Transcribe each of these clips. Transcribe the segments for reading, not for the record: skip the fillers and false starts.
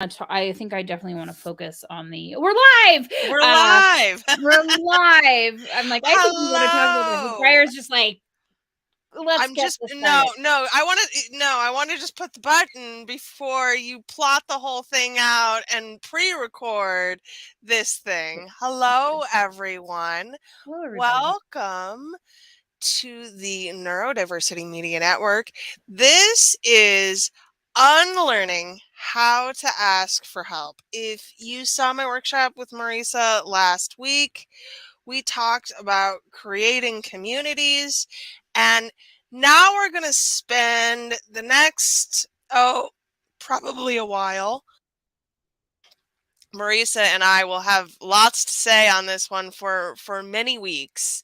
I think I definitely want to focus on we're live. We're Uh, live. we're live. I'm like, I think we want to talk about this. But Hello. Briar's just like, let's I'm get just this no, started. no. I want to just put the button before you plot the whole thing out and pre-record this thing. Hello, everyone. Hello, everybody. Welcome to the Neurodiversity Media Network. This is Unlearning How to Ask for Help. If you saw my workshop with Marissa last week, we talked about creating communities, and now we're going to spend the next, probably a while. Marissa and I will have lots to say on this one for many weeks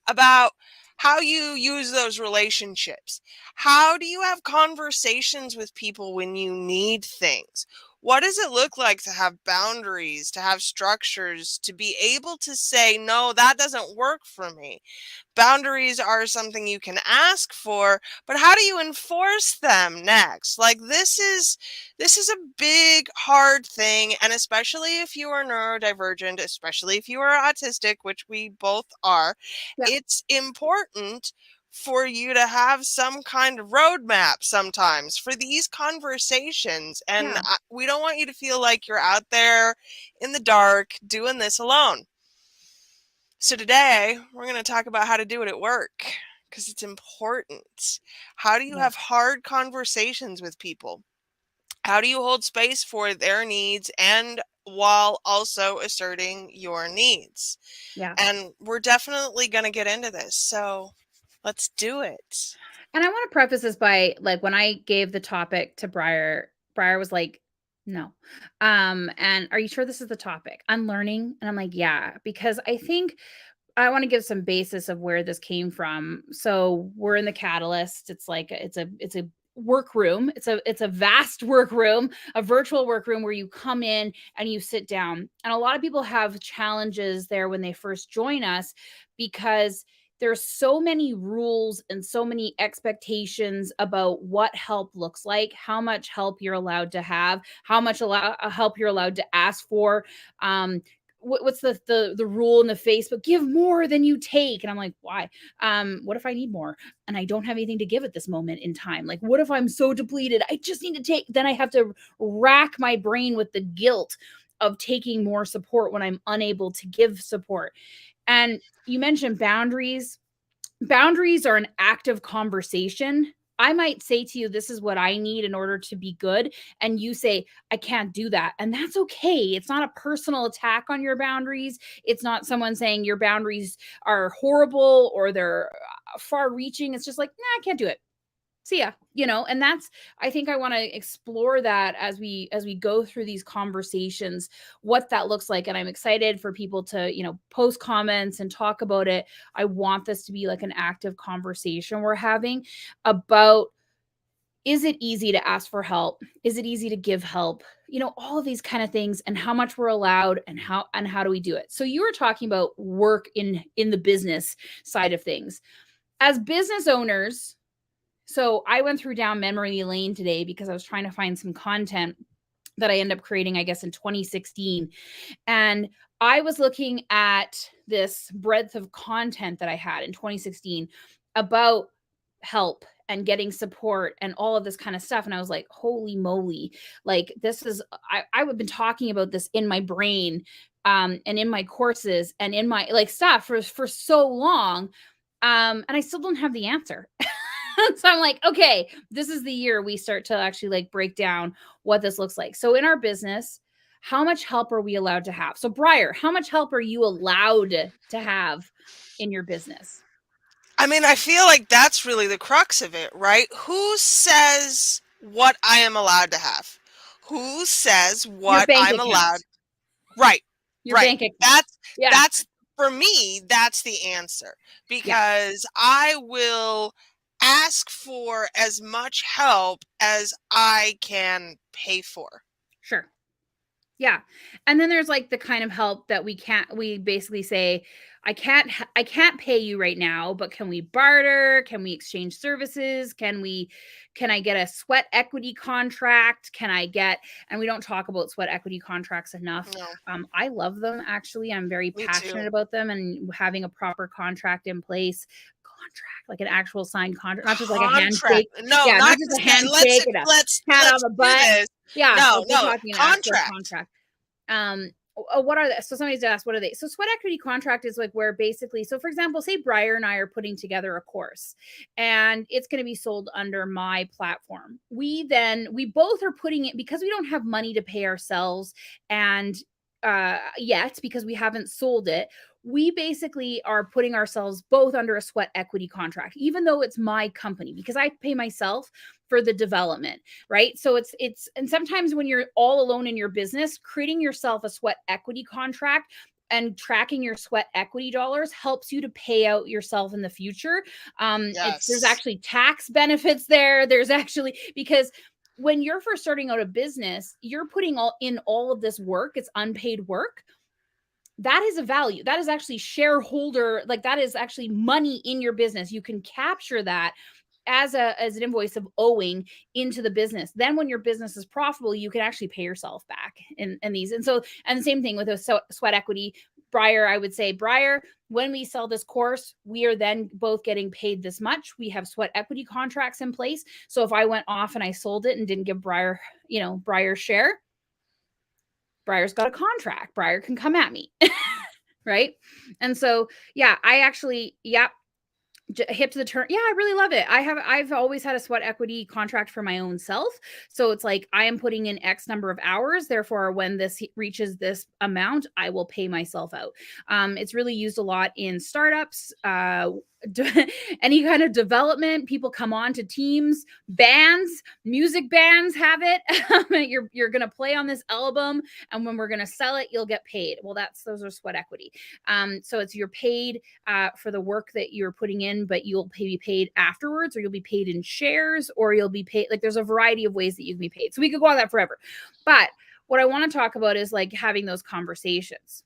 about how you use those relationships. How do you have conversations with people when you need things? What does it look like to have boundaries, to have structures, to be able to say, no, that doesn't work for me? Boundaries are something you can ask for, but how do you enforce them next? Like this is a big hard thing, and especially if you are neurodivergent, especially if you are autistic, which we both are, Yeah. it's important for you to have some kind of roadmap sometimes for these conversations. And Yeah. we don't want you to feel like you're out there in the dark doing this alone. So today we're going to talk about how to do it at work because it's important. How do you Yeah. have hard conversations with people? How do you hold space for their needs and while also asserting your needs? Yeah. And we're definitely going to get into this. So let's do it. And I want to preface this by like when I gave the topic to Briar was like, no. And are you sure this is the topic? Unlearning? And I'm like, yeah, because I think I want to give some basis of where this came from. So we're in the Catalyst. It's like it's a workroom. It's a vast workroom, a virtual workroom where you come in and you sit down. And a lot of people have challenges there when they first join us because there's so many rules and so many expectations about what help looks like, how much help you're allowed to have, how much help you're allowed to ask for. What's the rule in the Facebook? Give more than you take. And I'm like, why? What if I need more and I don't have anything to give at this moment in time? Like, what if I'm so depleted? I just need to take. Then I have to rack my brain with the guilt of taking more support when I'm unable to give support. And you mentioned boundaries. Boundaries are an active conversation. I might say to you, this is what I need in order to be good. And you say, I can't do that. And that's okay. It's not a personal attack on your boundaries. It's not someone saying your boundaries are horrible or they're far reaching. It's just like, nah, I can't do it. See ya. And that's, I think I want to explore that as we go through these conversations, what that looks like. And I'm excited for people to post comments and talk about it. I want this to be like an active conversation we're having about, is it easy to ask for help? Is it easy to give help? All of these kind of things, and how much we're allowed, and how do we do it? So you were talking about work in the business side of things as business owners. So I went through down memory lane today because I was trying to find some content that I ended up creating, I guess, in 2016. And I was looking at this breadth of content that I had in 2016 about help and getting support and all of this kind of stuff. And I was like, holy moly, like this is, I've been talking about this in my brain, and in my courses and in my like stuff for so long. And I still don't have the answer. So I'm like, okay, this is the year we start to actually like break down what this looks like. So in our business, how much help are we allowed to have? So Briar, how much help are you allowed to have in your business? I mean, I feel like that's really the crux of it, right? Who says what I am allowed to have? Who says Your what bank I'm allowed? account. Right. Your Right. bank account. That's Yeah. that's for me, that's the answer. Yeah. Because I will ask for as much help as I can pay for. Sure. Yeah. And then there's like the kind of help that we basically say, I can't pay you right now, but can we barter? Can we exchange services? Can I get a sweat equity contract? Can I get, and we don't talk about sweat equity contracts enough. No, I love them actually. I'm very me passionate too. about them and having a proper contract in place. Contract, like an actual signed contract, not just like a Contract. handshake. No, Yeah, not not just a just that. handshake and a pat on Let's the do butt. this. Yeah, No, like we're no, talking an actual contract. contract. What are they? So somebody's asked, what are they? So sweat equity contract is like where basically, so for example, say Briar and I are putting together a course and it's going to be sold under my platform. We both are putting it, because we don't have money to pay ourselves and yet, because we haven't sold it, we basically are putting ourselves both under a sweat equity contract, even though it's my company, because I pay myself for the development, right? So and sometimes when you're all alone in your business, creating yourself a sweat equity contract and tracking your sweat equity dollars helps you to pay out yourself in the future. There's Yes. actually tax benefits there. There's actually, because when you're first starting out a business, you're putting all of this work. It's unpaid work. That is a value. That is actually shareholder, like that is actually money in your business. You can capture that as an invoice of owing into the business. Then when your business is profitable, you can actually pay yourself back in these. And so, and the same thing with a sweat equity. Briar, I would say, Briar, when we sell this course, we are then both getting paid this much. We have sweat equity contracts in place. So if I went off and I sold it and didn't give Briar, Briar's share, Briar's got a contract. Briar can come at me. Right. And so, yeah, I actually, yeah, hip to the turn. Yeah, I really love it. I've always had a sweat equity contract for my own self. So it's like I am putting in X number of hours. Therefore, when this reaches this amount, I will pay myself out. It's really used a lot in startups, any kind of development. People come on to teams, bands, music bands have it. You're gonna play on this album, and when we're gonna sell it, you'll get paid. Well, those are sweat equity. So you're paid for the work that you're putting in, but you'll be paid afterwards, or you'll be paid in shares, or you'll be paid, like there's a variety of ways that you can be paid. So we could go on that forever. But what I want to talk about is like having those conversations.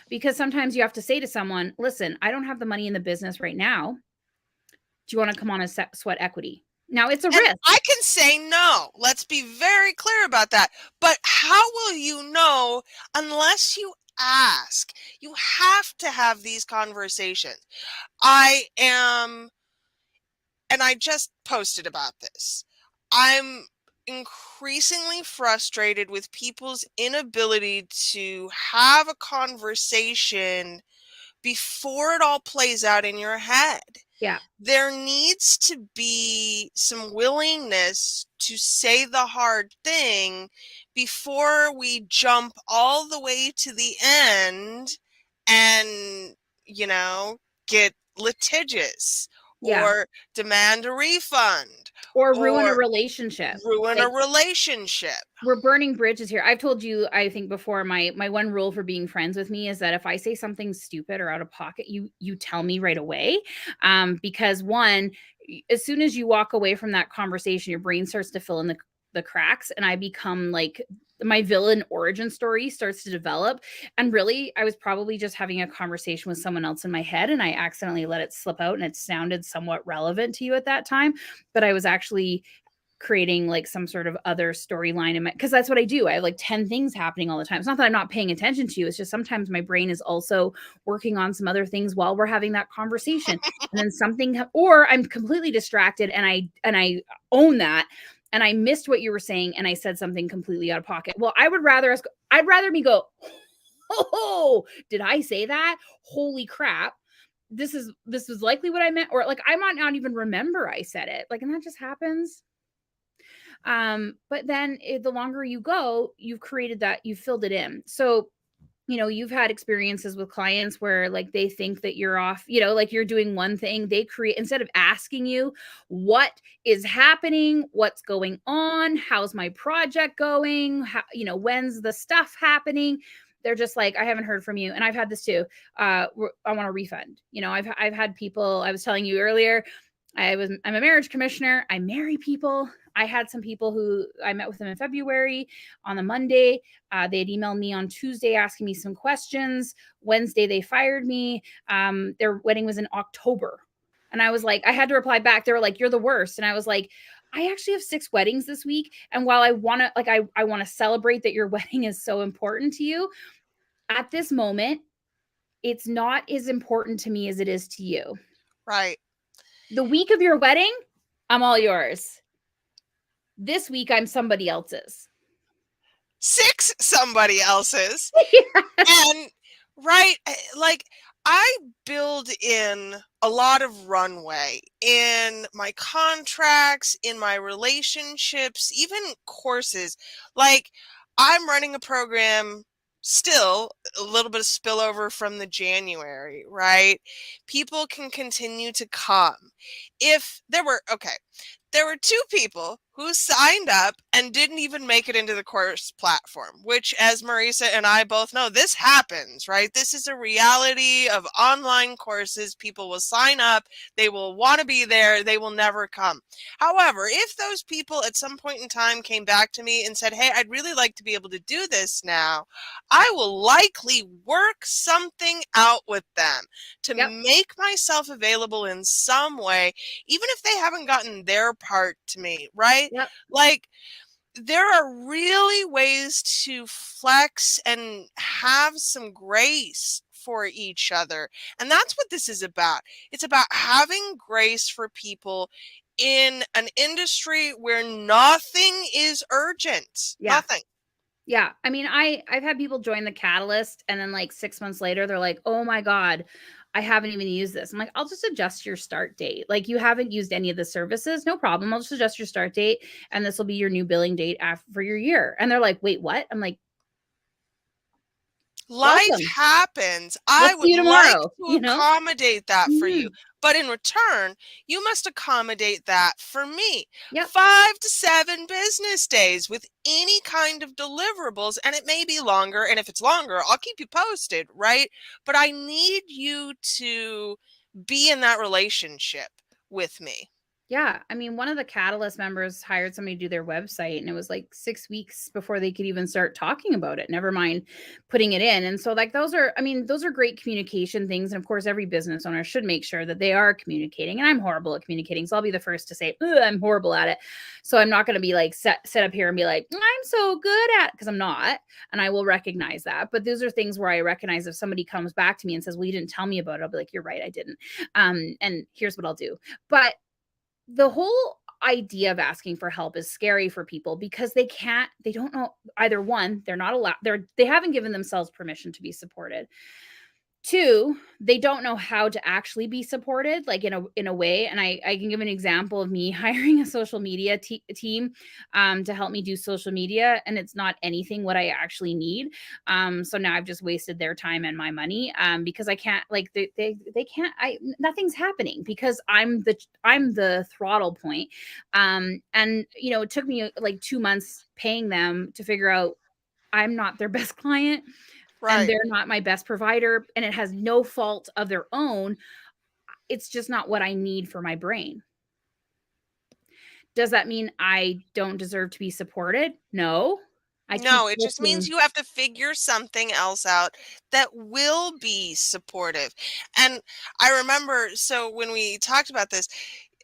Because sometimes you have to say to someone, listen, I don't have the money in the business right now. Do you want to come on a sweat equity? Now it's a And risk. I can say no. Let's be very clear about that. But how will you know unless you ask? You have to have these conversations. I am, and I just posted about this. I'm increasingly frustrated with people's inability to have a conversation before it all plays out in your head. Yeah. There needs to be some willingness to say the hard thing before we jump all the way to the end and, get litigious Yeah. or demand a refund Or ruin a or relationship. ruin a Like, relationship. we're burning bridges here. I've told you, I think before, my one rule for being friends with me is that if I say something stupid or out of pocket, you tell me right away. Because one, as soon as you walk away from that conversation, your brain starts to fill in the cracks, and I become like, my villain origin story starts to develop. And really, I was probably just having a conversation with someone else in my head, and I accidentally let it slip out, and it sounded somewhat relevant to you at that time, but I was actually creating like some sort of other storyline in my, because that's what I do. I have like 10 things happening all the time. It's not that I'm not paying attention to you. It's just sometimes my brain is also working on some other things while we're having that conversation. And then or I'm completely distracted, and I own that, and I missed what you were saying, and I said something completely out of pocket. Well, I'd rather me go, oh, did I say that? Holy crap. This was likely what I meant, or like I might not even remember I said it. Like, and that just happens. But then the longer you go, you've created that, you filled it in. So, you've had experiences with clients where like they think that you're off, like you're doing one thing, they create, instead of asking you what is happening, what's going on, how's my project going, how, when's the stuff happening, they're just like, I haven't heard from you. And I've had this too. I want a refund. I've had people, I was telling you earlier, I'm a marriage commissioner. I marry people. I had some people who I met with them in February on a Monday. They had emailed me on Tuesday asking me some questions. Wednesday, they fired me. Their wedding was in October. And I was like, I had to reply back. They were like, you're the worst. And I was like, I actually have 6 weddings this week. And while I want to, like, I want to celebrate that your wedding is so important to you, at this moment, it's not as important to me as it is to you. Right. The week of your wedding, I'm all yours. This week, I'm somebody else's. 6 somebody else's. Yes. And right, like I build in a lot of runway in my contracts, in my relationships, even courses. Like I'm running a program still, a little bit of spillover from the January, right? People can continue to come. If there were, okay, there were 2 people who signed up and didn't even make it into the course platform, which, as Marissa and I both know, this happens, right? This is a reality of online courses. People will sign up, they will want to be there, they will never come. However, if those people at some point in time came back to me and said, hey, I'd really like to be able to do this now, I will likely work something out with them to Yep. make myself available in some way, even if they haven't gotten their part to me, right? Yep. Like there are really ways to flex and have some grace for each other. And that's what this is about. It's about having grace for people in an industry where nothing is urgent. Yeah. Nothing. Yeah. I mean, I've had people join the Catalyst and then like 6 months later, they're like, oh my God, I haven't even used this. I'm like, I'll just adjust your start date. Like you haven't used any of the services. No problem. I'll just adjust your start date. And this will be your new billing date for your year. And they're like, wait, what? I'm like, Life welcome. happens. Let's I see would you like tomorrow, to you know? accommodate that for you. Mhm. But in return, you must accommodate that for me. Yep. 5 to 7 business days with any kind of deliverables. And it may be longer. And if it's longer, I'll keep you posted, right? But I need you to be in that relationship with me. Yeah. I mean, one of the Catalyst members hired somebody to do their website, and it was like 6 weeks before they could even start talking about it, never mind putting it in. And so, like, those are, I mean, those are great communication things. And of course, every business owner should make sure that they are communicating. And I'm horrible at communicating. So I'll be the first to say, "Ugh, I'm horrible at it." So I'm not going to be like set up here and be like, I'm so good at, because I'm not. And I will recognize that. But those are things where I recognize if somebody comes back to me and says, well, you didn't tell me about it, I'll be like, you're right, I didn't. And here's what I'll do. But the whole idea of asking for help is scary for people because they don't know, either one, they're not allowed, they haven't given themselves permission to be supported. 2, they don't know how to actually be supported, like in a way. And I can give an example of me hiring a social media team to help me do social media, and it's not anything what I actually need. So now I've just wasted their time and my money because I can't, like, they can't. Nothing's happening because I'm the throttle point. And it took me like 2 months paying them to figure out I'm not their best client and Right. they're not my best provider, and it has no fault of their own. It's just not what I need for my brain. Does that mean I don't deserve to be supported? No. I keep No, it just means looking. you have to figure something else out that will be supportive. And I remember, so when we talked about this,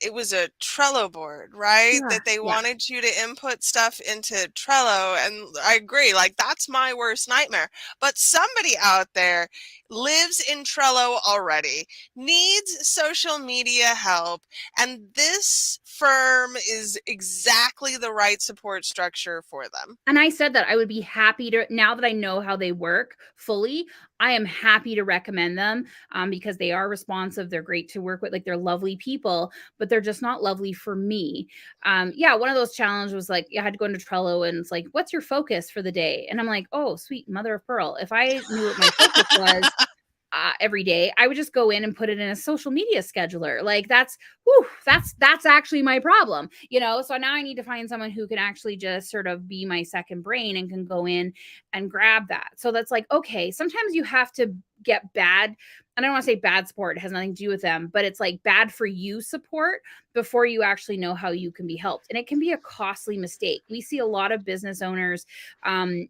it was a Trello board, right? Yeah, That they yeah. wanted you to input stuff into Trello. And I agree, like that's my worst nightmare. But somebody out there lives in Trello already, needs social media help, and this firm is exactly the right support structure for them. And I said that I would be happy to, now that I know how they work fully, I am happy to recommend them because they are responsive. They're great to work with. Like, they're lovely people, but they're just not lovely for me. Yeah, one of those challenges was like, I had to go into Trello and it's like, what's your focus for the day? And I'm like, oh, sweet mother of pearl. If I knew what my focus was, every day, I would just go in and put it in a social media scheduler. Like that's actually my problem. So now I need to find someone who can actually just sort of be my second brain and can go in and grab that. So that's like, okay, sometimes you have to get bad I don't want to say bad support, it has nothing to do with them, but it's like bad for you support before you actually know how you can be helped. And it can be a costly mistake. We see a lot of business owners,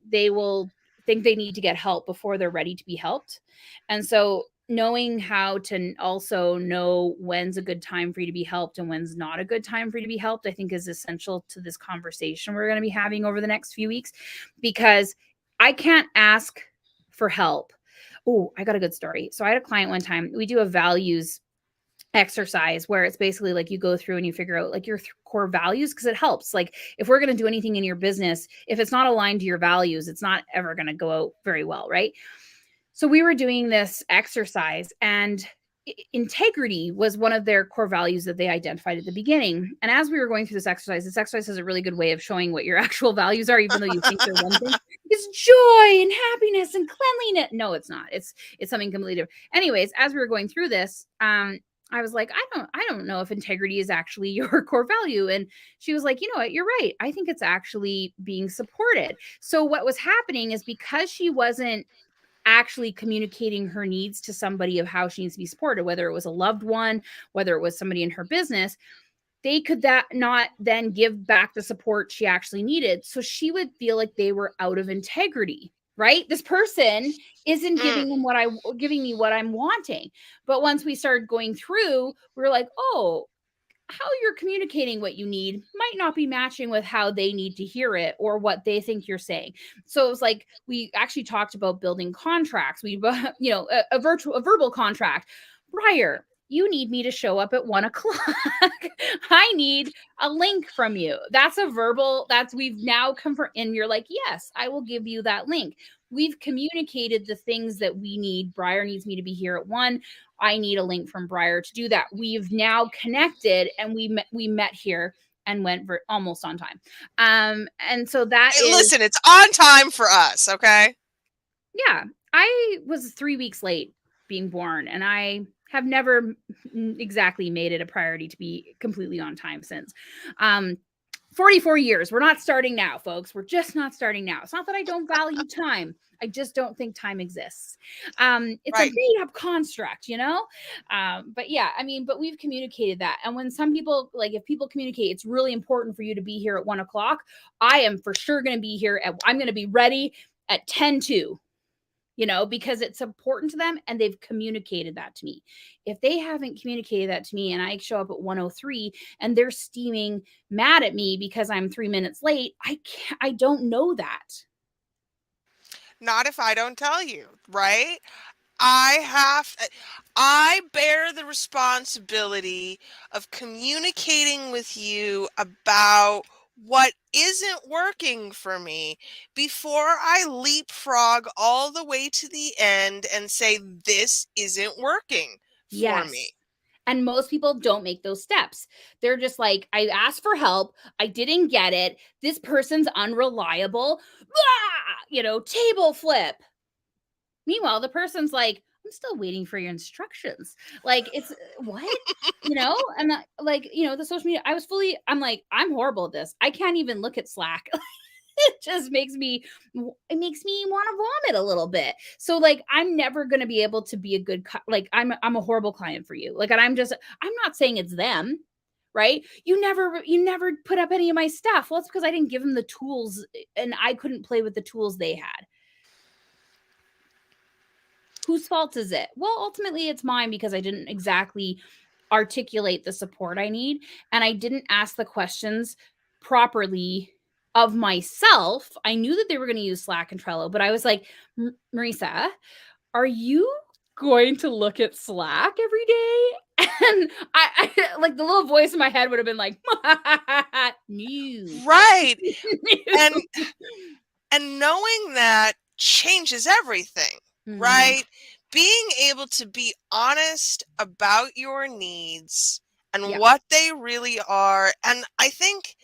they will think they need to get help before they're ready to be helped. And so knowing how to also know when's a good time for you to be helped and when's not a good time for you to be helped, I think is essential to this conversation we're going to be having over the next few weeks, because I can't ask for help. Oh, I got a good story. So I had a client one time. We do a values exercise where it's basically like you go through and you figure out like your core values, because it helps. Like if we're going to do anything in your business, if it's not aligned to your values, it's not ever going to go out very well, right? So we were doing this exercise, and integrity was one of their core values that they identified at the beginning. And as we were going through this exercise has a really good way of showing what your actual values are, even though you think they're one thing. It's joy and happiness and cleanliness. No, it's not. It's something completely different. Anyways, as we were going through this, I was like, I don't know if integrity is actually your core value. And she was like, you know what, you're right. I think it's actually being supported. So what was happening is, because she wasn't actually communicating her needs to somebody of how she needs to be supported, whether it was a loved one, whether it was somebody in her business, they could that not then give back the support she actually needed. So she would feel like they were out of integrity, right? This person isn't Mm. giving me what I'm wanting. But once we started going through, we were like, oh, how you're communicating what you need might not be matching with how they need to hear it or what they think you're saying. So it was like we actually talked about building contracts. We, a verbal contract. Briar, you need me to show up at 1 o'clock. I need a link from you. That's a verbal. That's we've now confirmed, and you're like, yes, I will give you that link. We've communicated the things that we need. Briar needs me to be here at 1. I need a link from Briar to do that. We've now connected, and we met here and went almost on time. And so that Hey, is, listen, it's on time for us, okay? yeah, I was 3 weeks late being born, and I have never exactly made it a priority to be completely on time since. 44 years. We're not starting now, folks. We're just not starting now. It's not that I don't value time. I just don't think time exists. It's a Right. made up construct, you know? But yeah, I mean, but we've communicated that. And when some people, like if people communicate, it's really important for you to be here at 1 o'clock. I am for sure going to be here I'm going to be ready at 10 to, because it's important to them and they've communicated that to me. If they haven't communicated that to me and I show up at 1:03 and they're steaming mad at me because I'm 3 minutes late, I don't know that. Not if I don't tell you, right? I have, I bear the responsibility of communicating with you about what isn't working for me before I leapfrog all the way to the end and say, this isn't working for me. Yes. And most people don't make those steps. They're just like, I asked for help. I didn't get it. This person's unreliable. Table flip. Meanwhile, the person's like, I'm still waiting for your instructions. Like, it's what? And the social media, I'm like, I'm horrible at this. I can't even look at Slack. It just makes me want to vomit a little bit. So like I'm never going to be able to be a good I'm a horrible client for you. Like, and I'm not saying it's them, right? You never put up any of my stuff. Well, it's because I didn't give them the tools and I couldn't play with the tools they had. Whose fault is it? Well, ultimately it's mine because I didn't exactly articulate the support I need and I didn't ask the questions properly of myself. I knew that they were going to use Slack and Trello, but I was like, Marissa, are you going to look at Slack every day? And I like the little voice in my head would have been like, no. Right. and and knowing that changes everything, right? Being able to be honest about your needs and Yep. what they really are. And I think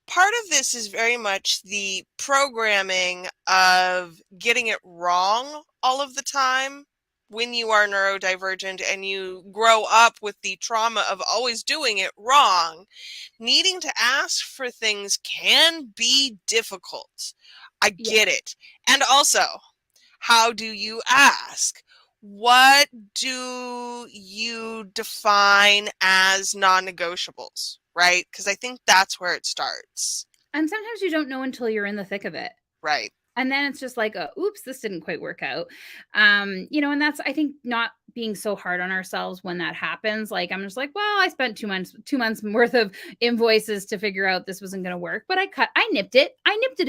part of this is very much the programming of getting it wrong all of the time when you are neurodivergent and you grow up with the trauma of always doing it wrong. Needing to ask for things can be difficult. I Yep. get it. And also, how do you ask? what do you define as non-negotiables, right? Because I think that's where it starts. And sometimes you don't know until you're in the thick of it. Right. And then it's just like, oops, this didn't quite work out. And that's, I think, not being so hard on ourselves when that happens. Like, I'm just like, well, I spent 2 months worth of invoices to figure out this wasn't going to work, but I nipped it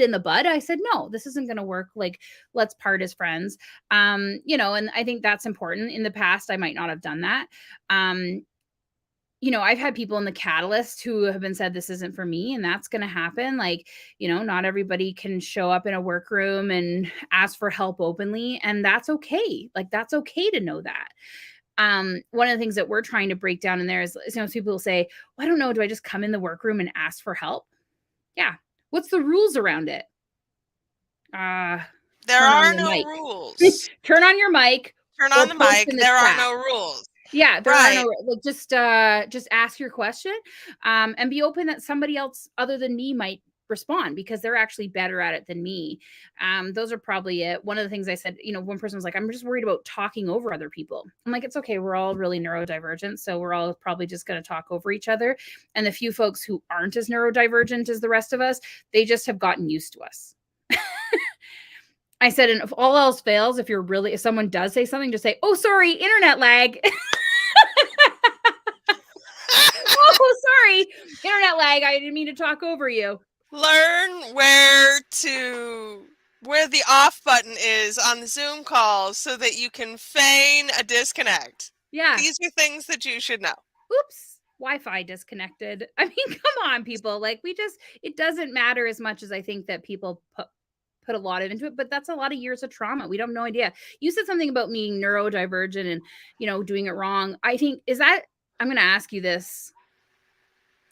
in the bud. I said, no, this isn't going to work. Like, let's part as friends. And I think that's important. In the past, I might not have done that. I've had people in the catalyst who have been said this isn't for me, and that's going to happen. Like, not everybody can show up in a workroom and ask for help openly, and that's okay. Like, that's okay to know that. One of the things that we're trying to break down in there is, people will say, well, I don't know, do I just come in the workroom and ask for help? Yeah. What's the rules around it? There Turn on are your no mic. rules. Turn on your mic. Turn Or on the post mic. in the There are chat. no rules. Yeah, there are Right. no, like, just ask your question, and be open that somebody else other than me might respond because they're actually better at it than me. Those are probably it. One of the things I said, one person was like, I'm just worried about talking over other people. I'm like, it's okay. We're all really neurodivergent. So we're all probably just going to talk over each other. And the few folks who aren't as neurodivergent as the rest of us, they just have gotten used to us. I said, and if all else fails, if someone does say something, just say, oh, sorry, internet lag. Oh, sorry, internet lag. I didn't mean to talk over you. Learn where the off button is on the Zoom call so that you can feign a disconnect. Yeah. These are things that you should know. Oops, Wi-Fi disconnected. I mean, come on, people. Like, it doesn't matter as much as I think that people put a lot into it, but that's a lot of years of trauma. We don't have no idea. You said something about being neurodivergent and, doing it wrong. I think, I'm going to ask you this.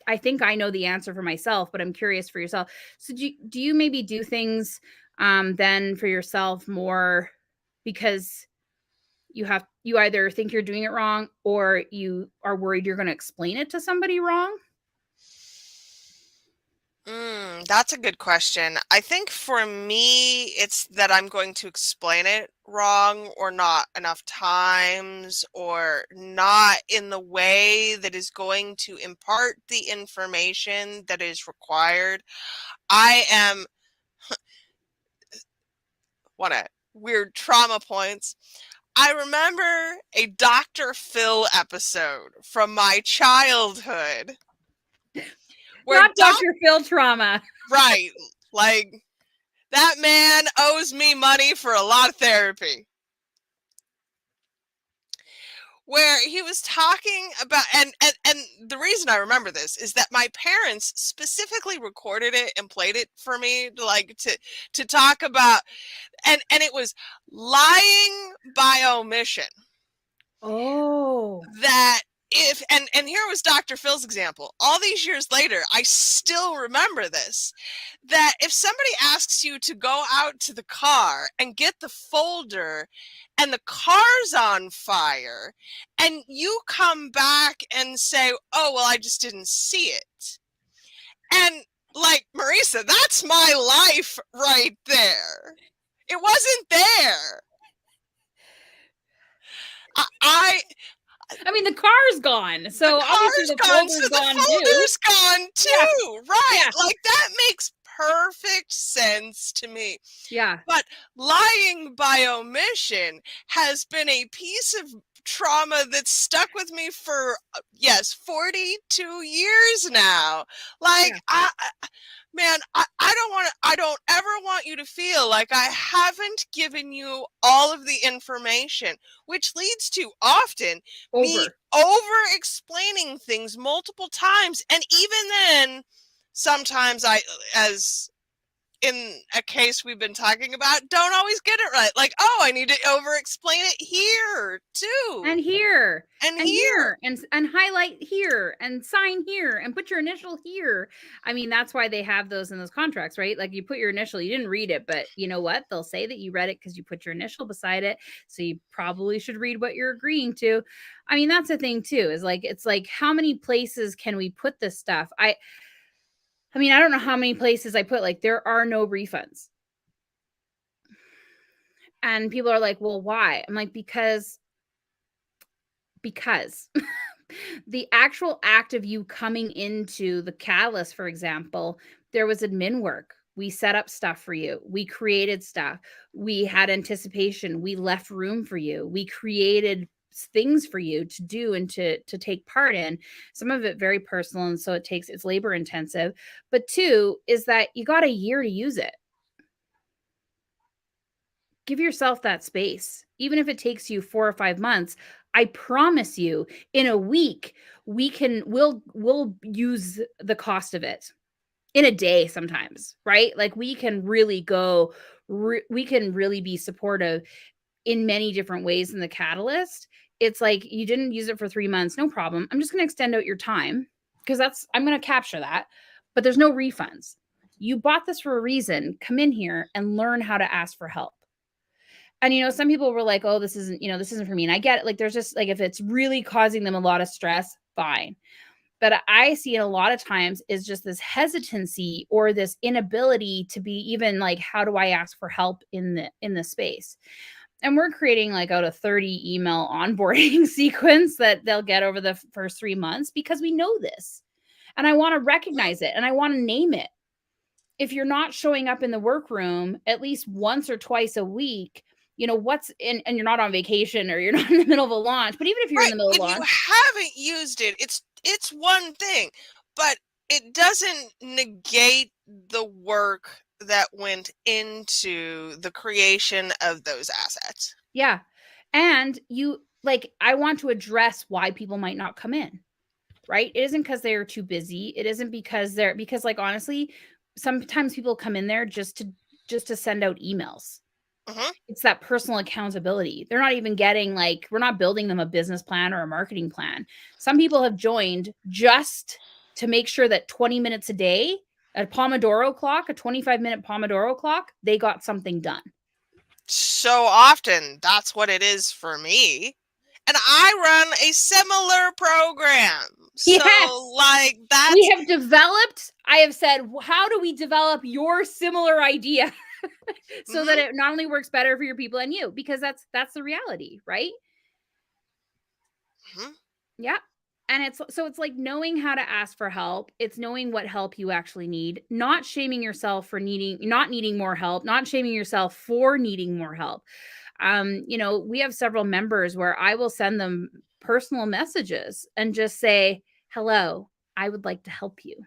I think I know the answer for myself, but I'm curious for yourself. So do you maybe do things then for yourself more because you either think you're doing it wrong or you are worried you're going to explain it to somebody wrong? That's a good question. I think for me, it's that I'm going to explain it wrong or not enough times or not in the way that is going to impart the information that is required. I am one of weird trauma points. I remember a Dr. Phil episode from my childhood. Not Dr. Phil trauma. Right. Like, that man owes me money for a lot of therapy. Where he was talking about, and the reason I remember this is that my parents specifically recorded it and played it for me, like to talk about, and it was lying by omission. Oh. That if and here was Dr. Phil's example. All these years later, I still remember this. That if somebody asks you to go out to the car and get the folder and the car's on fire and you come back and say, oh, well, I just didn't see it. And like, Marissa, that's my life right there. It wasn't there. I mean, the car's gone, so obviously the folder's gone too. The folder's gone too, yeah. right? Yeah. Like, that makes perfect sense to me. Yeah. But lying by omission has been a piece of trauma that's stuck with me for 42 years now. Like, yeah. I don't ever want you to feel like I haven't given you all of the information, which leads to often me over explaining things multiple times. And even then, sometimes as in a case we've been talking about, don't always get it right. Like, oh, I need to over explain it here too. And here. And here. And highlight here and sign here and put your initial here. I mean, that's why they have those in those contracts, right? Like, you put your initial, you didn't read it, but you know what? They'll say that you read it because you put your initial beside it. So you probably should read what you're agreeing to. I mean, that's the thing too, is like, it's like, how many places can we put this stuff? I mean, I don't know how many places I put, like, there are no refunds. And people are like, "Well, why?" I'm like, because the actual act of you coming into the catalyst, for example, there was admin work. We set up stuff for you. We created stuff. We had anticipation. We left room for you. We created things for you to do and to take part in. Some of it very personal, and so it's labor intensive. But two is that you got a year to use it. Give yourself that space. Even if it takes you 4 or 5 months, I promise you in a week we'll use the cost of it in a day sometimes, right? Like we can really we can really be supportive in many different ways in the catalyst. It's like you didn't use it for 3 months, no problem. I'm just going to extend out your time because I'm going to capture that. But there's no refunds. You bought this for a reason. Come in here and learn how to ask for help. And, some people were like, "Oh, this isn't for me." And I get it. Like, there's just like, if it's really causing them a lot of stress, fine. But I see it a lot of times is just this hesitancy or this inability to be even like, how do I ask for help in the space? And we're creating like out a 30 email onboarding sequence that they'll get over the first 3 months because we know this. And I want to Mhm. recognize it and I want to name it. If you're not showing up in the workroom at least once or twice a week, what's in, and you're not on vacation or you're not in the middle of a launch, but even if you're in Right. the middle of If you launch, haven't used it, it's one thing, but it doesn't negate the work that went into the creation of those assets. yeah. And I want to address why people might not come in, right? It isn't because they're too busy. It isn't because like honestly, sometimes people come in there just to send out emails. Mhm. It's that personal accountability. They're not even getting like, we're not building them a business plan or a marketing plan. Some people have joined just to make sure that 20 minutes a day, a 25-minute Pomodoro clock, they got something done. So often that's what it is for me. And I run a similar program. So Yes. like We that's have developed, I have said, how do we develop your similar idea so that mhm, it not only works better for your people and you, because that's the reality, right? mhm. Yeah. And it's like knowing how to ask for help. It's knowing what help you actually need, not shaming yourself for not needing more help, not shaming yourself for needing more help. We have several members where I will send them personal messages and just say, "Hello, I would like to help you."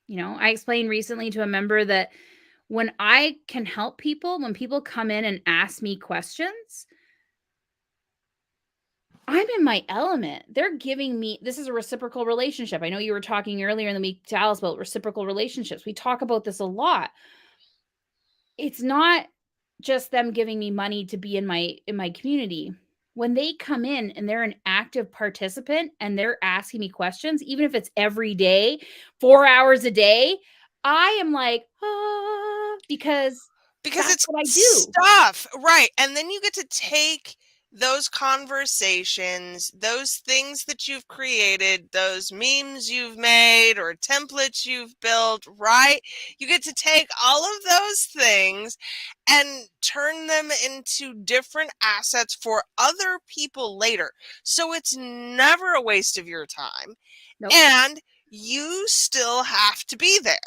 I explained recently to a member that when I can help people, when people come in and ask me questions, I'm in my element. They're giving me this is a reciprocal relationship. I know you were talking earlier in the week to Alice about reciprocal relationships. We talk about this a lot. It's not just them giving me money to be in my community. When they come in and they're an active participant and they're asking me questions, even if it's every day, 4 hours a day, I am like, "Ah," because Because that's it's what I do. stuff, right, and then you get to take those conversations, those things that you've created, those memes you've made or templates you've built, right? You get to take all of those things and turn them into different assets for other people later. So it's never a waste of your time, Nope. and you still have to be there.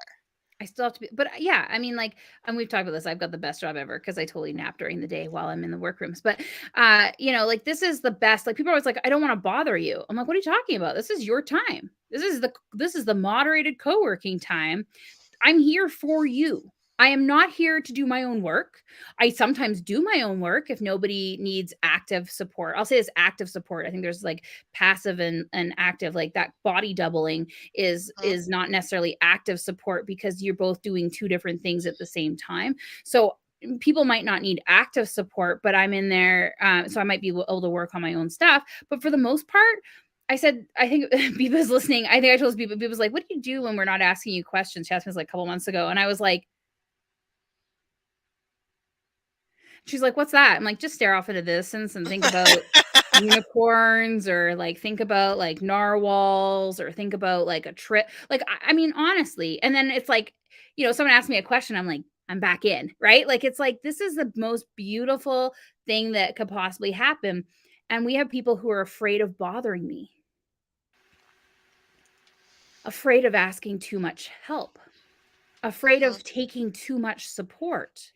I still have to be, but yeah, I mean, like, and we've talked about this. I've got the best job ever because I totally nap during the day while I'm in the workrooms. But, like, this is the best. Like, people are always like, I don't want to bother you. I'm like, what are you talking about? This is your time. This is the moderated co-working time. I'm here for you. I am not here to do my own work. I sometimes do my own work if nobody needs active support. I'll say it's active support. I think there's like passive and active, like that body doubling Mhm. is not necessarily active support because you're both doing two different things at the same time. So people might not need active support, but I'm in there. So I might be able to work on my own stuff. But for the most part, I think Biba's listening. I think I told Biba, Biba's like, what do you do when we're not asking you questions? She asked me this like a couple months ago. And I was like, she's like, what's that? I'm like, just stare off into the distance and think about unicorns or like think about like narwhals or think about like a trip. Like, I mean, honestly. And then it's like, someone asked me a question. I'm like, I'm back in, right? Like, it's like, this is the most beautiful thing that could possibly happen. And we have people who are afraid of bothering me, afraid of asking too much help, afraid Mhm. of taking too much support.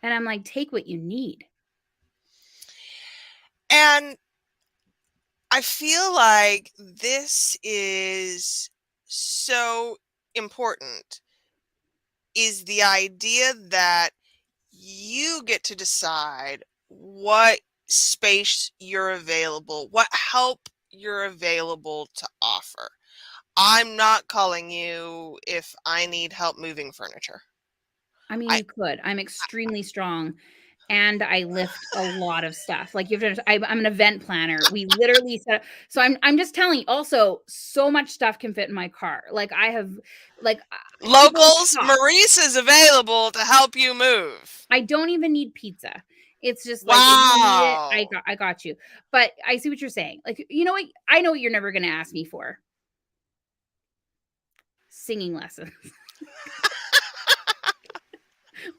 And I'm like, take what you need. And I feel like this is so important, is the idea that you get to decide what space you're available, what help you're available to offer. I'm not calling you if I need help moving furniture. I mean, I you could. I'm extremely strong and I lift a lot of stuff. Like, you have to, I'm an event planner. We literally set, so I'm just telling you, also, so much stuff can fit in my car. Like, I have, like, people Locals, shocked. Marissa's available to help you move. I don't even need pizza. It's just like, if you need it, Wow. I got you. But I see what you're saying. Like, you know what? I know what you're never gonna ask me for. Singing lessons.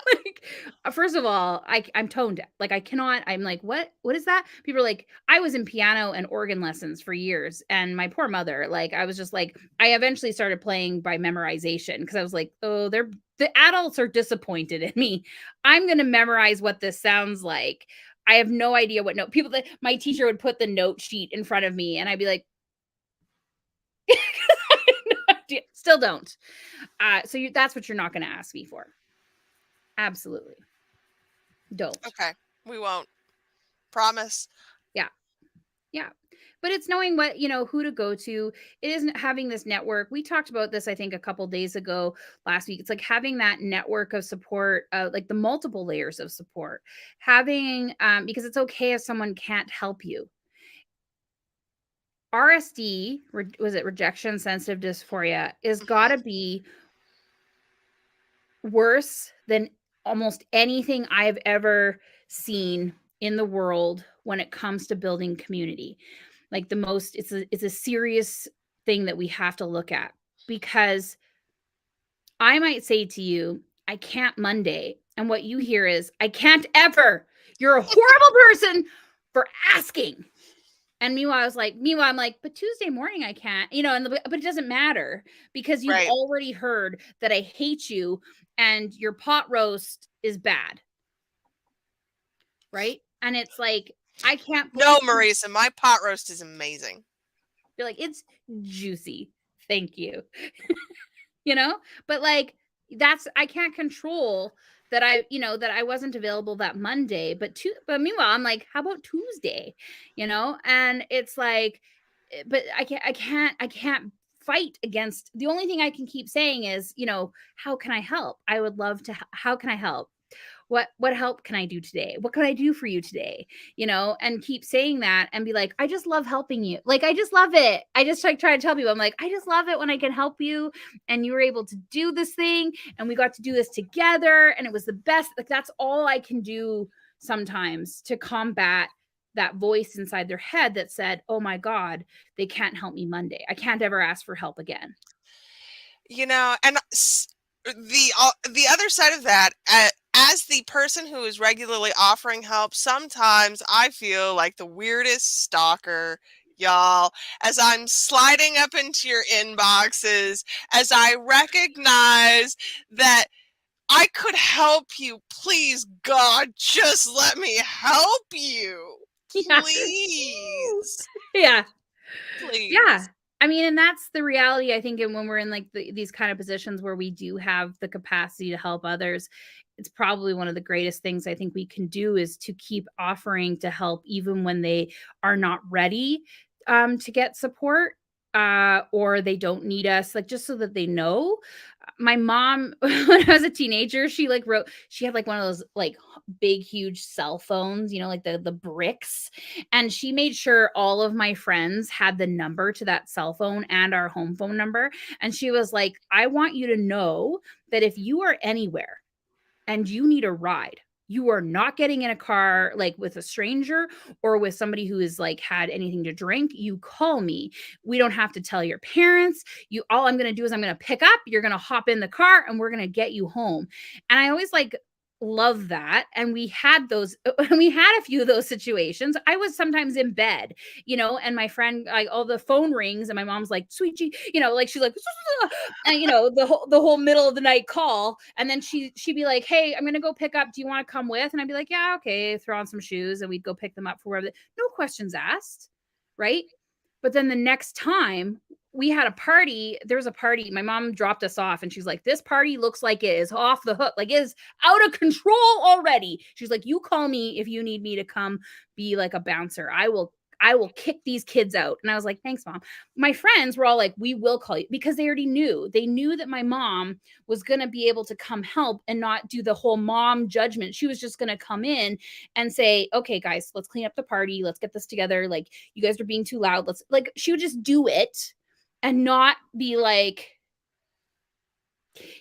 Like, first of all, I'm tone deaf. Like, I cannot. I'm like, what is that? People are like, I was in piano and organ lessons for years, and my poor mother, like, I was just like, I eventually started playing by memorization because I was like, oh, the adults are disappointed in me. I'm gonna memorize what this sounds like. I have no idea what note. People that my teacher would put the note sheet in front of me, and I'd be like, no idea. Still don't. So that's what you're not gonna ask me for. Absolutely, don't. Okay, we won't. Promise. Yeah. Yeah. But it's knowing what, who to go to. It isn't having this network. We talked about this, I think, a couple days ago, last week. It's like having that network of support, like the multiple layers of support. Having, because it's okay if someone can't help you. RSD, was it rejection sensitive dysphoria, is got Mhm. to be worse than almost anything I've ever seen in the world when it comes to building community. Like, it's a serious thing that we have to look at, because I might say to you, I can't Monday, and what you hear is, I can't ever. You're a horrible person for asking. And meanwhile, I'm like, but Tuesday morning I can't, but it doesn't matter, because you've Right. already heard that I hate you and your pot roast is bad, right? And it's like, I can't No, believe Marissa, my pot roast is amazing. you're like, it's juicy. Thank you. you know? But like, I can't control that I wasn't available that Monday, but meanwhile, I'm like, how about Tuesday? And it's like, but I can't fight against. The only thing I can keep saying is, how can I help? I would love to. How can I help? What help can I do today? What can I do for you today? And keep saying that and be like, I just love helping you. Like, I just love it. I just like try to tell people, I'm like, I just love it when I can help you and you were able to do this thing and we got to do this together and it was the best. Like, that's all I can do sometimes to combat that voice inside their head that said, oh my God, they can't help me Monday. I can't ever ask for help again. And the other side of that, as the person who is regularly offering help, sometimes I feel like the weirdest stalker, y'all, as I'm sliding up into your inboxes, as I recognize that I could help you. Please, God, just let me help you. Yeah. Please. Yeah. Yeah. Please. I mean, and that's the reality, I think, and when we're in like these kind of positions where we do have the capacity to help others, it's probably one of the greatest things I think we can do is to keep offering to help even when they are not ready to get support, or they don't need us, like, just so that they know. My mom, when I was a teenager, she had like one of those like big, huge cell phones, like the bricks, and she made sure all of my friends had the number to that cell phone and our home phone number. And she was like, I want you to know that if you are anywhere and you need a ride, You are not getting in a car like with a stranger or with somebody who is like had anything to drink. You call me. We don't have to tell your parents. You all I'm going to do is I'm going to pick up, you're going to hop in the car and we're going to get you home. And I always like love that. And we had those we had a few of those situations. I was sometimes in bed, and my friend, like, all the phone rings and my mom's like, "Sweet G," like she's like, and the whole middle of the night call, and then she'd be like, "Hey, I'm gonna go pick up, do you want to come with?" And I'd be like, "Yeah, okay," throw on some shoes and we'd go pick them up for wherever. No questions asked, right? But then the next time we had a party, there was a party, my mom dropped us off and she's like, "This party looks like it is off the hook, like it is out of control already." She's like, "You call me if you need me to come be like a bouncer. I will kick these kids out." And I was like, "Thanks, mom." My friends were all like, "We will call you," because they already knew. They knew that my mom was going to be able to come help and not do the whole mom judgment. She was just going to come in and say, "Okay, guys, let's clean up the party. Let's get this together. Like, you guys are being too loud. Let's," like, she would just do it and not be like,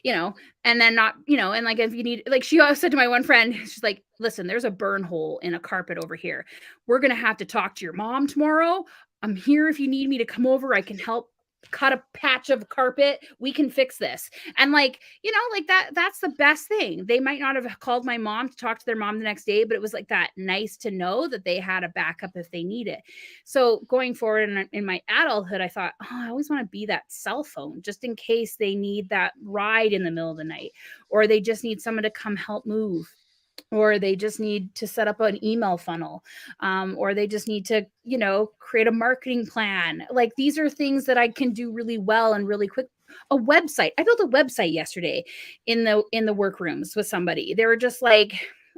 you know, and then not, and like, if you need, like, she always said to my one friend, she's like, "Listen, there's a burn hole in a carpet over here. We're going to have to talk to your mom tomorrow. I'm here if you need me to come over. I can help cut a patch of carpet. We can fix this." And like, like that's the best thing. They might not have called my mom to talk to their mom the next day, but it was like that nice to know that they had a backup if they need it. So going forward in my adulthood, I thought, "Oh, I always want to be that cell phone just in case they need that ride in the middle of the night, or they just need someone to come help move, or they just need to set up an email funnel, or they just need to, create a marketing plan." Like, these are things that I can do really well and really quick. A website. I built a website yesterday in the workrooms with somebody. They were just like,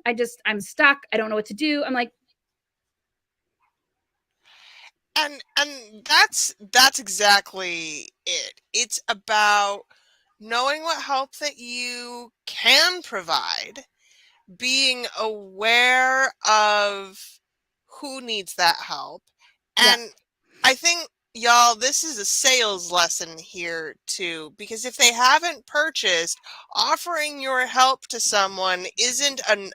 I'm stuck. I don't know what to do. I'm like, And that's exactly it. It's about knowing what help that you can provide, being aware of who needs that help. yeah, And I think, y'all, this is a sales lesson here too, because if they haven't purchased, offering your help to someone isn't an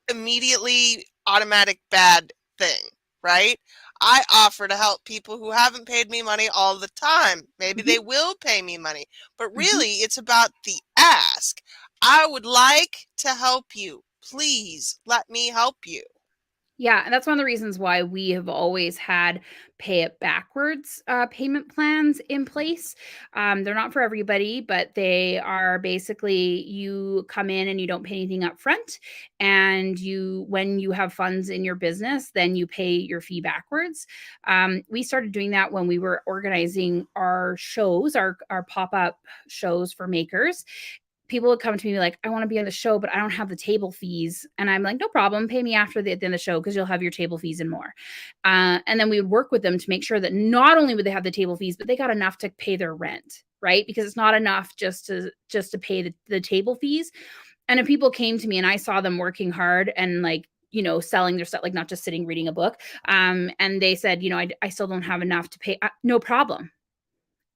immediately automatic bad thing, right? I offer to help people who haven't paid me money all the time. Maybe they hmm will pay me money, but hmm really it's about the ask. I would like to help you. Please let me help you. Yeah, and that's one of the reasons why we have always had pay it backwards payment plans in place. They're not for everybody, but they are basically, you come in and you don't pay anything up front. And when you have funds in your business, then you pay your fee backwards. We started doing that when we were organizing our shows, our pop up shows for makers. People would come to me like, "I want to be on the show, but I don't have the table fees." And I'm like, "No problem. Pay me after at the end of the show because you'll have your table fees and more." And then we would work with them to make sure that not only would they have the table fees, but they got enough to pay their rent, right? Because it's not enough just to pay the table fees. And if people came to me and I saw them working hard and like, selling their stuff, like not just sitting reading a book, and they said, I still don't have enough to pay. No problem.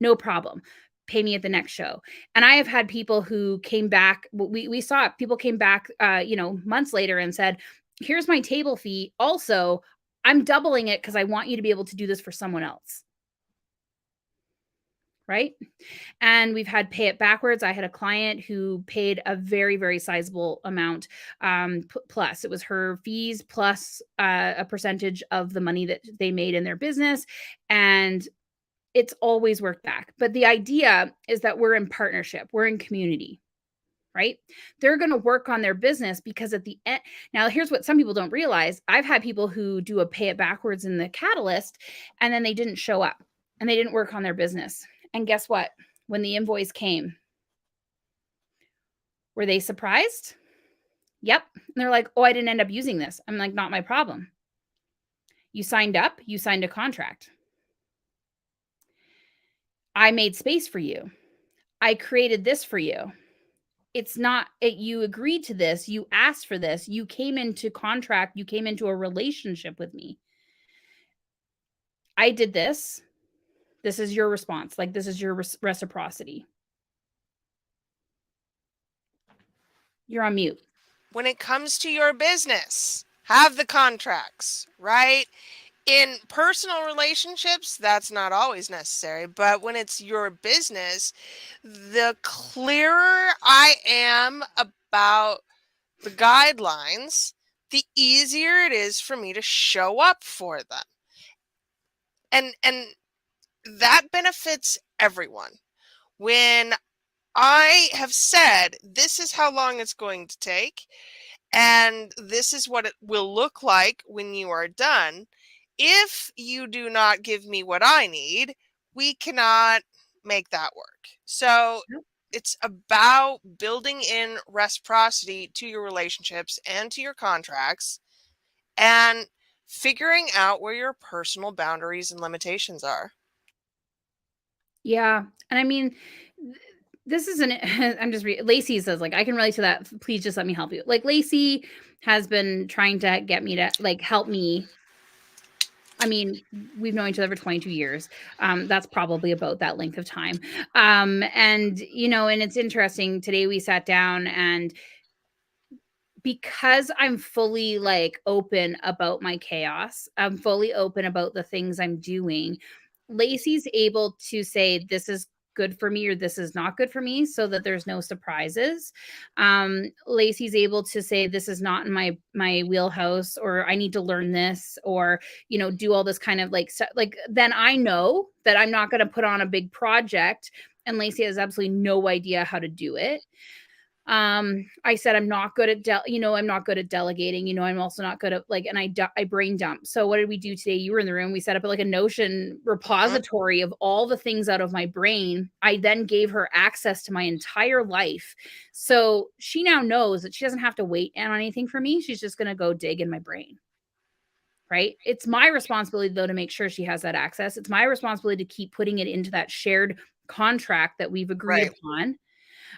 No problem. Pay me at the next show. And I have had people who came back. We saw it. People came back, months later and said, "Here's my table fee. Also, I'm doubling it because I want you to be able to do this for someone else." Right. And we've had pay it backwards. I had a client who paid a very, very sizable amount. Plus, it was her fees plus a percentage of the money that they made in their business. And it's always worked back. But the idea is that we're in partnership, we're in community, right? They're going to work on their business because at the end, now here's what some people don't realize. I've had people who do a pay it backwards in the catalyst and then they didn't show up and they didn't work on their business. And guess what? When the invoice came, were they surprised? Yep. And they're like, "Oh, I didn't end up using this." I'm like, "Not my problem. You signed up, you signed a contract. I made space for you. I created this for you. It's not you agreed to this, you asked for this, you came into contract, you came into a relationship with me. I did this. This is your response. Like, this is your reciprocity." You're on mute. when it comes to your business, have the contracts, right? In personal relationships, that's not always necessary, but when it's your business, the clearer I am about the guidelines, the easier it is for me to show up for them. And that benefits everyone. When I have said this is how long it's going to take, and this is what it will look like when you are done. If you do not give me what I need, we cannot make that work. So Yep. it's about building in reciprocity to your relationships and to your contracts, and figuring out where your personal boundaries and limitations are. Yeah, and I mean, th this is an I'm just Lacey says, like, "I can relate to that, please just let me help you." Like, Lacey has been trying to get me to, like, help me. I mean, we've known each other for 22 years. That's probably about that length of time. And, and it's interesting, today we sat down, and because I'm fully, like, open about my chaos, I'm fully open about the things I'm doing, Lacey's able to say, "This is good for me," or "This is not good for me," so that there's no surprises. Lacey's able to say, "This is not in my wheelhouse," or "I need to learn this," or, do all this kind of, like, like, then I know that I'm not gonna put on a big project, and Lacey has absolutely no idea how to do it. I said I'm not good at I'm not good at delegating, I'm also not good at, like, and I brain dump. So what did we do today? You were in the room. We set up like a Notion Mhm. repository of all the things out of my brain. I then gave her access to my entire life. So she now knows that she doesn't have to wait on anything for me. She's just going to go dig in my brain. Right? It's my responsibility though to make sure she has that access. It's my responsibility to keep putting it into that shared contract that we've agreed Right. upon.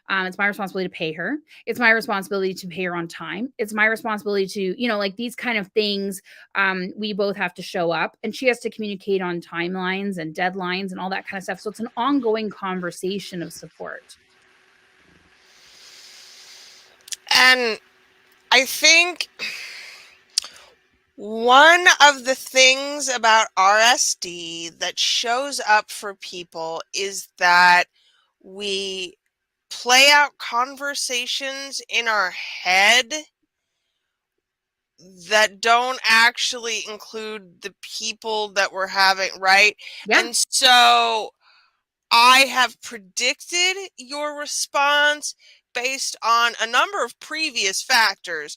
It's my responsibility to pay her. It's my responsibility to pay her on time. It's my responsibility to, like, these kind of things. We both have to show up, and she has to communicate on timelines and deadlines and all that kind of stuff. So it's an ongoing conversation of support. And I think one of the things about RSD that shows up for people is that we play out conversations in our head that don't actually include the people that we're having, right? Yeah. And so I have predicted your response based on a number of previous factors,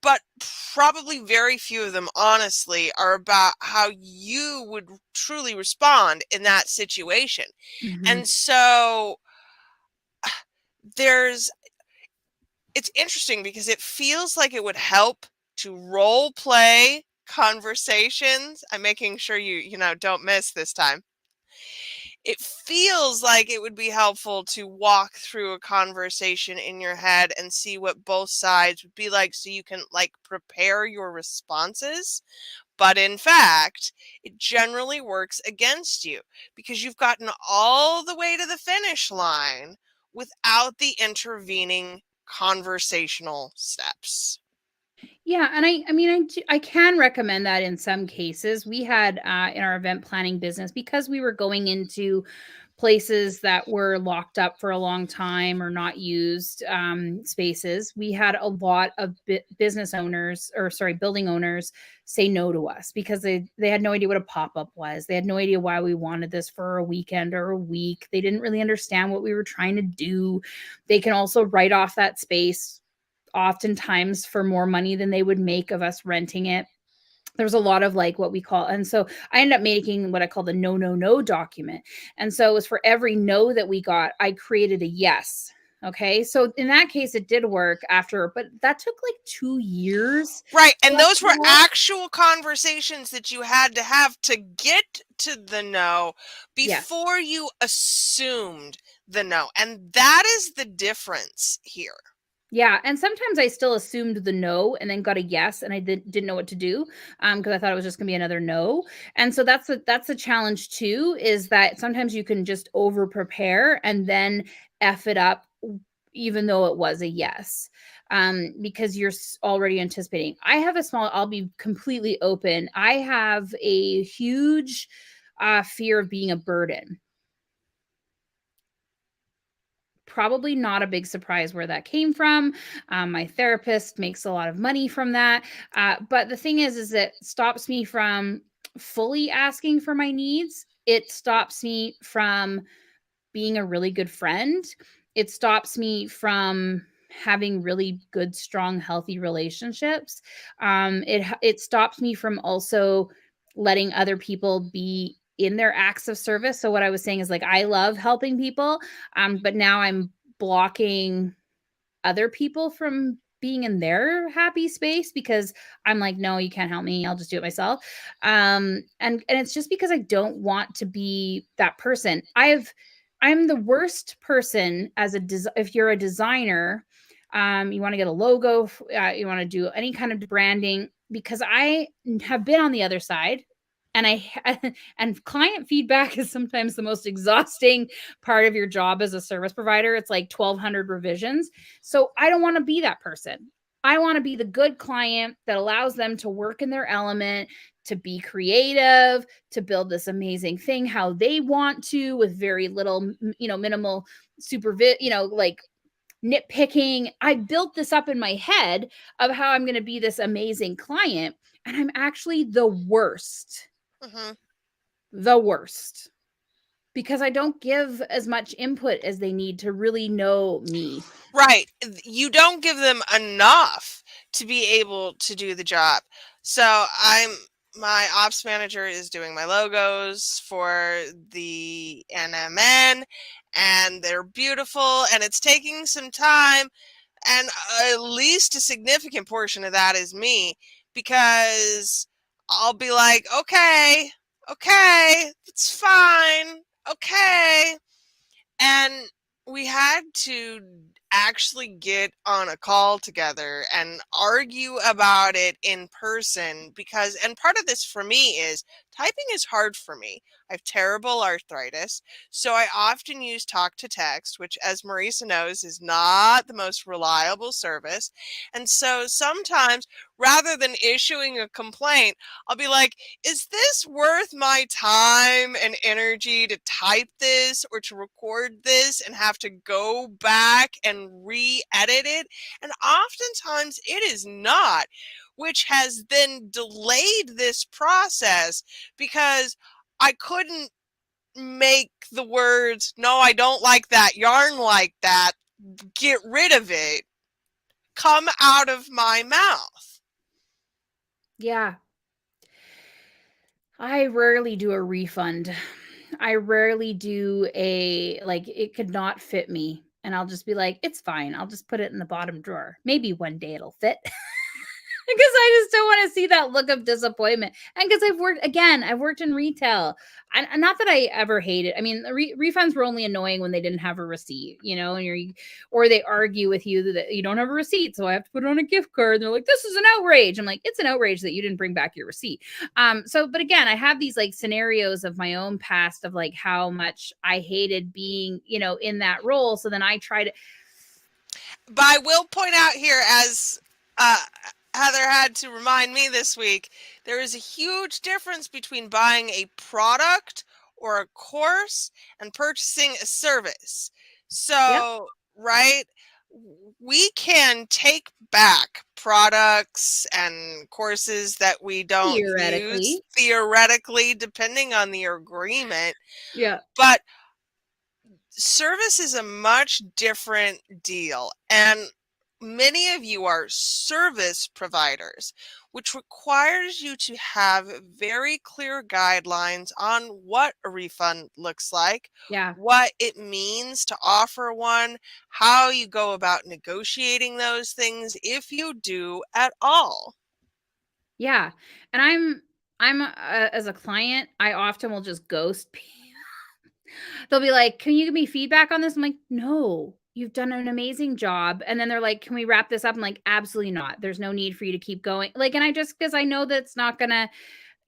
but probably very few of them, honestly, are about how you would truly respond in that situation. Mhm. And so there's it's interesting because it feels like it would help to role play conversations. I'm making sure you don't miss this time. It feels like it would be helpful to walk through a conversation in your head and see what both sides would be like, so you can, like, prepare your responses. But in fact, it generally works against you because you've gotten all the way to the finish line without the intervening conversational steps. Yeah, and I mean, I can recommend that in some cases. We had, in our event planning business, because we were going into places that were locked up for a long time or not used, spaces, we had a lot of business owners, or sorry, building owners, say no to us because they had no idea what a pop-up was. They had no idea why we wanted this for a weekend or a week. They didn't really understand what we were trying to do. They can also write off that space oftentimes for more money than they would make of us renting it. There's a lot of, like, what we call, and so I ended up making what I call the no, no, no document. And so it was for every no that we got, I created a yes. Okay. So in that case, it did work after, but that took like 2 years Right. for And us those to were develop. actual conversations that you had to have to get to the no Yes. before you assumed the no. And that is the difference here. Yeah, and sometimes I still assumed the no and then got a yes, and I didn't know what to do, because I thought it was just gonna be another no, and so that's a challenge too, is that sometimes you can just over prepare and then F it up even though it was a yes, because you're already anticipating. I have a small, I'll be completely open. I have a huge fear of being a burden. Probably not a big surprise where that came from. My therapist makes a lot of money from that. But the thing is it stops me from fully asking for my needs. It stops me from being a really good friend. It stops me from having really good, strong, healthy relationships. It stops me from also letting other people be in their acts of service. So what I was saying is like I love helping people, but now I'm blocking other people from being in their happy space because I'm like, no, you can't help me. I'll just do it myself. And it's just because I don't want to be that person. I'm the worst person as if you're a designer, you want to get a logo, you want to do any kind of branding, because I have been on the other side, and and client feedback is sometimes the most exhausting part of your job as a service provider. It's like 1,200 revisions. So I don't want to be that person. I want to be the good client that allows them to work in their element, to be creative, to build this amazing thing how they want to, with very little, minimal supervision, like nitpicking. I built this up in my head of how I'm going to be this amazing client, and I'm actually the worst. Mhm. The worst, because I don't give as much input as they need to really know me. Right. You don't give them enough to be able to do the job. So my ops manager is doing my logos for the NMN, and they're beautiful, and it's taking some time, and at least a significant portion of that is me, because I'll be like, okay, okay, it's fine, okay. And we had to actually get on a call together and argue about it in person, because, and part of this for me is typing is hard for me. I have terrible arthritis, so I often use talk to text, which, as Marissa knows, is not the most reliable service. And so sometimes, rather than issuing a complaint, I'll be like, is this worth my time and energy to type this or to record this and have to go back and re-edit it? And oftentimes it is not, which has then delayed this process, because I couldn't make the words, no, I don't like that yarn like that, get rid of it, come out of my mouth. Yeah. I rarely do a refund. I rarely do like, it could not fit me. And I'll just be like, it's fine. I'll just put it in the bottom drawer. Maybe one day it'll fit. Because I just don't want to see that look of disappointment. And because I've worked in retail. And not that I ever hated. I mean, the refunds were only annoying when they didn't have a receipt, or they argue with you that you don't have a receipt, so I have to put it on a gift card. And they're like, this is an outrage. I'm like, it's an outrage that you didn't bring back your receipt. But again, I have these like scenarios of my own past of like how much I hated being, in that role. So then I try to. But I will point out here, as uh, Heather had to remind me this week, there is a huge difference between buying a product or a course and purchasing a service. Yep. So, right, we can take back products and courses that we don't use, Theoretically. theoretically, depending on the agreement. Yeah. But service is a much different deal. And many of you are service providers, which requires you to have very clear guidelines on what a refund looks like, Yeah. what it means to offer one, how you go about negotiating those things, if you do at all. Yeah. And I'm as a client, I often will just ghost people. They'll be like, "Can you give me feedback on this?" I'm like, "No, you've done an amazing job." And then they're like, "Can we wrap this up?" I'm like, "Absolutely not. There's no need for you to keep going." Like, and I just, because I know that's not gonna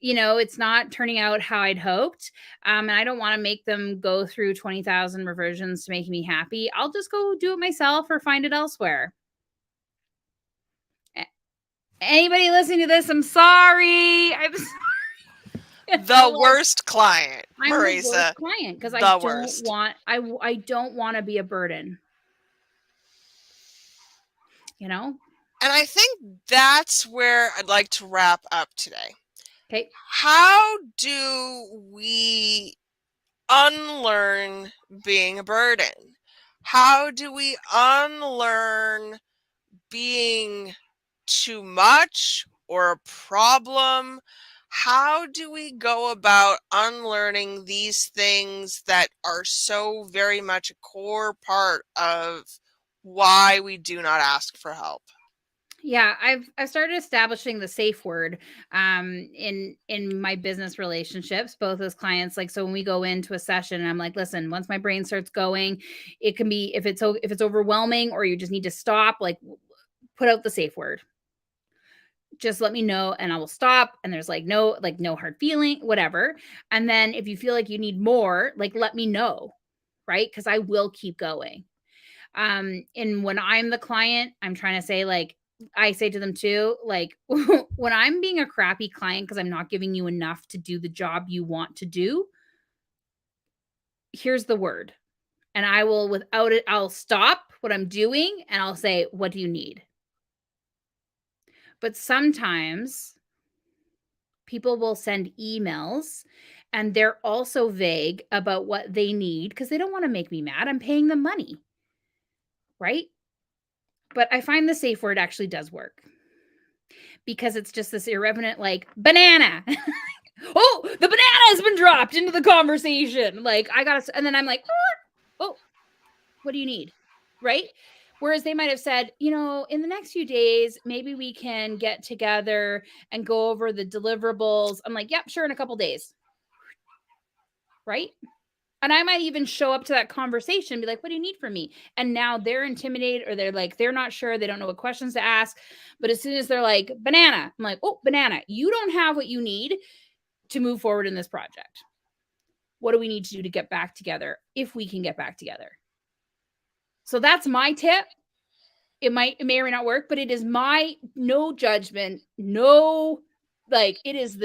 it's not turning out how I'd hoped. And I don't want to make them go through 20,000 revisions to make me happy. I'll just go do it myself or find it elsewhere. Anybody listening to this, I'm sorry. I'm sorry. The worst client, I'm the Marissa. worst client because I The don't worst. want I don't want to be a burden. And I think that's where I'd like to wrap up today. Okay. How do we unlearn being a burden? How do we unlearn being too much or a problem? How do we go about unlearning these things that are so very much a core part of why we do not ask for help? Yeah, I've started establishing the safe word in my business relationships, both as clients. Like, so when we go into a session, I'm like, listen, once my brain starts going, it can be, if it's overwhelming or you just need to stop, like, put out the safe word. Just let me know and I will stop. And there's no hard feeling, whatever. And then if you feel like you need more, like, let me know, right? Because I will keep going. And when I'm the client, I'm trying to say, like, I say to them too, like, when I'm being a crappy client because I'm not giving you enough to do the job you want to do, here's the word. And I will, without it, I'll stop what I'm doing and I'll say, what do you need? But sometimes people will send emails and they're also vague about what they need because they don't want to make me mad. I'm paying them money, right? But I find the safe word actually does work because it's just this irrelevant, like, banana. Oh, the banana has been dropped into the conversation. Like, I gotta, and then I'm like, oh, what do you need? Right? Whereas they might have said, in the next few days, maybe we can get together and go over the deliverables. I'm like, yep, sure, in a couple days. Right? And I might even show up to that conversation and be like, what do you need from me? And now they're intimidated or they're not sure. They don't know what questions to ask. But as soon as they're like, banana, I'm like, oh, banana, you don't have what you need to move forward in this project. What do we need to do to get back together if we can get back together? So that's my tip. It may or may not work, but it is my no judgment, no, like, it is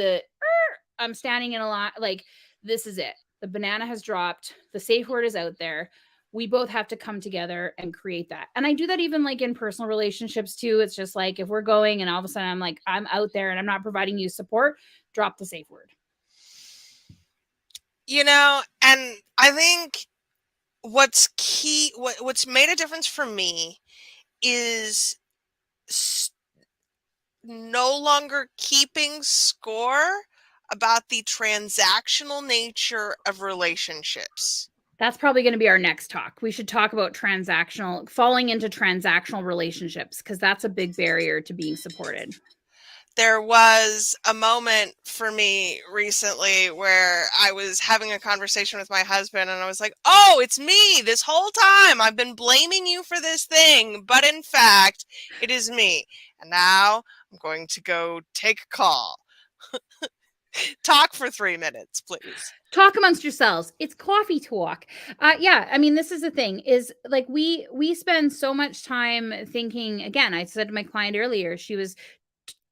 I'm standing in a lot, like, this is it. The banana has dropped. The safe word is out there. We both have to come together and create that. And I do that even like in personal relationships too. It's just like, if we're going and all of a sudden I'm like, I'm out there and I'm not providing you support, drop the safe word. And I think what's key, what's made a difference for me is no longer keeping score about the transactional nature of relationships. That's probably going to be our next talk. We should talk about falling into transactional relationships, because that's a big barrier to being supported. There was a moment for me recently where I was having a conversation with my husband and I was like, oh, it's me this whole time. I've been blaming you for this thing, but in fact, it is me. And now I'm going to go take a call. Talk for 3 minutes, please. Talk amongst yourselves. It's coffee talk. Yeah, I mean, this is the thing, is like, we spend so much time thinking, again, I said to my client earlier, she was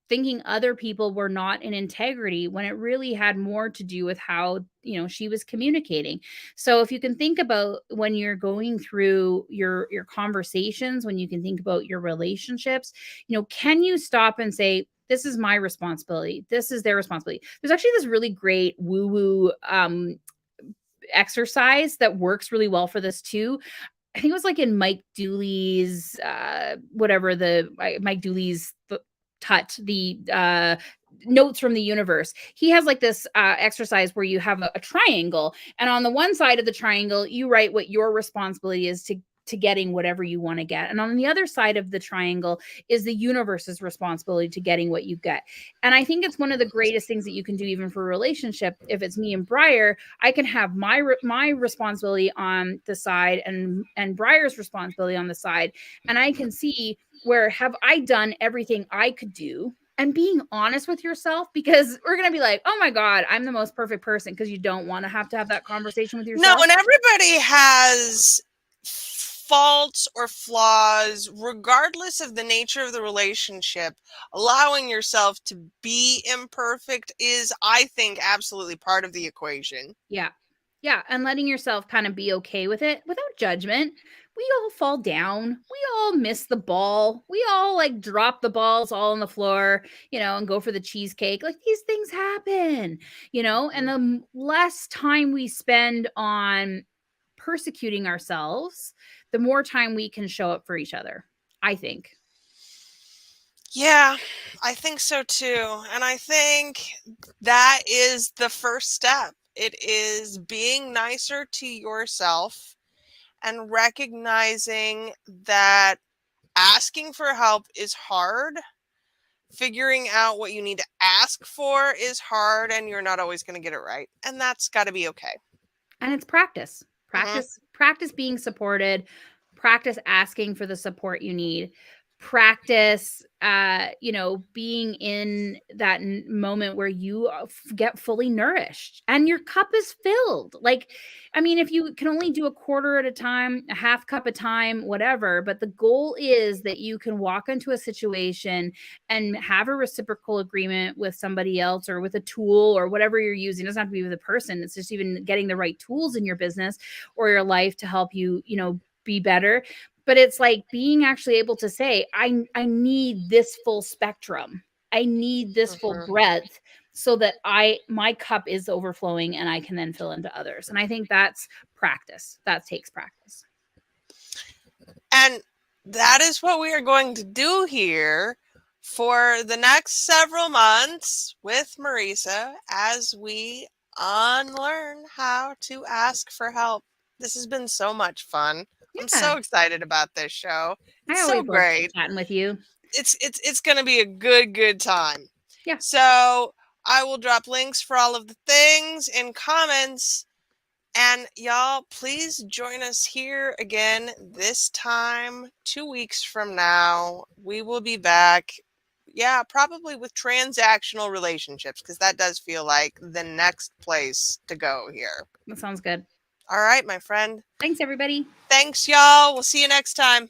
thinking other people were not in integrity when it really had more to do with how, she was communicating. So if you can think about when you're going through your conversations, when you can think about your relationships, can you stop and say, this is my responsibility, this is their responsibility? There's actually this really great woo-woo exercise that works really well for this too. I think it was like in Mike Dooley's Mike Dooley's Tut, the Notes from the Universe. He has like this exercise where you have a triangle, and on the one side of the triangle, you write what your responsibility is to getting whatever you want to get. And on the other side of the triangle is the universe's responsibility to getting what you get. And I think it's one of the greatest things that you can do, even for a relationship. If it's me and Briar, I can have my responsibility on the side and Briar's responsibility on the side. And I can see, where have I done everything I could do? and being honest with yourself, because we're going to be like, oh my God, I'm the most perfect person, because you don't want to have that conversation with No, yourself. and everybody has faults or flaws, regardless of the nature of the relationship. Allowing yourself to be imperfect is, I think, absolutely part of the equation. Yeah. Yeah, and letting yourself kind of be okay with it without judgment. We all fall down. We all miss the ball. We all like drop the balls all on the floor, and go for the cheesecake. Like these things happen, and Mhm. the less time we spend on persecuting ourselves, the more time we can show up for each other, I think. Yeah, I think so too. And I think that is the first step. It is being nicer to yourself and recognizing that asking for help is hard. Figuring out what you need to ask for is hard, and you're not always going to get it right. And that's got to be okay. And it's practice. Hmm. Practice being supported, practice asking for the support you need. Practice being in that moment where you get fully nourished and your cup is filled. Like, I mean, if you can only do a quarter at a time, a half cup at a time, whatever, but the goal is that you can walk into a situation and have a reciprocal agreement with somebody else or with a tool or whatever you're using. It doesn't have to be with a person. It's just even getting the right tools in your business or your life to help you, be better. But it's like being actually able to say, I need this full spectrum. I need this full Hmm. breadth so that my cup is overflowing and I can then fill into others. And I think that's practice. That takes practice. And that is what we are going to do here for the next several months with Marissa as we unlearn how to ask for help. This has been so much fun. I'm Yeah. so excited about this show. I It's so always love chit great. chatting with you. It's going to be a good time. Yeah. So I will drop links for all of the things in comments. And y'all, please join us here again this time 2 weeks from now. We will be back. Yeah, probably with transactional relationships, because that does feel like the next place to go here. That sounds good. All right, my friend. Thanks, everybody. Thanks, y'all. We'll see you next time.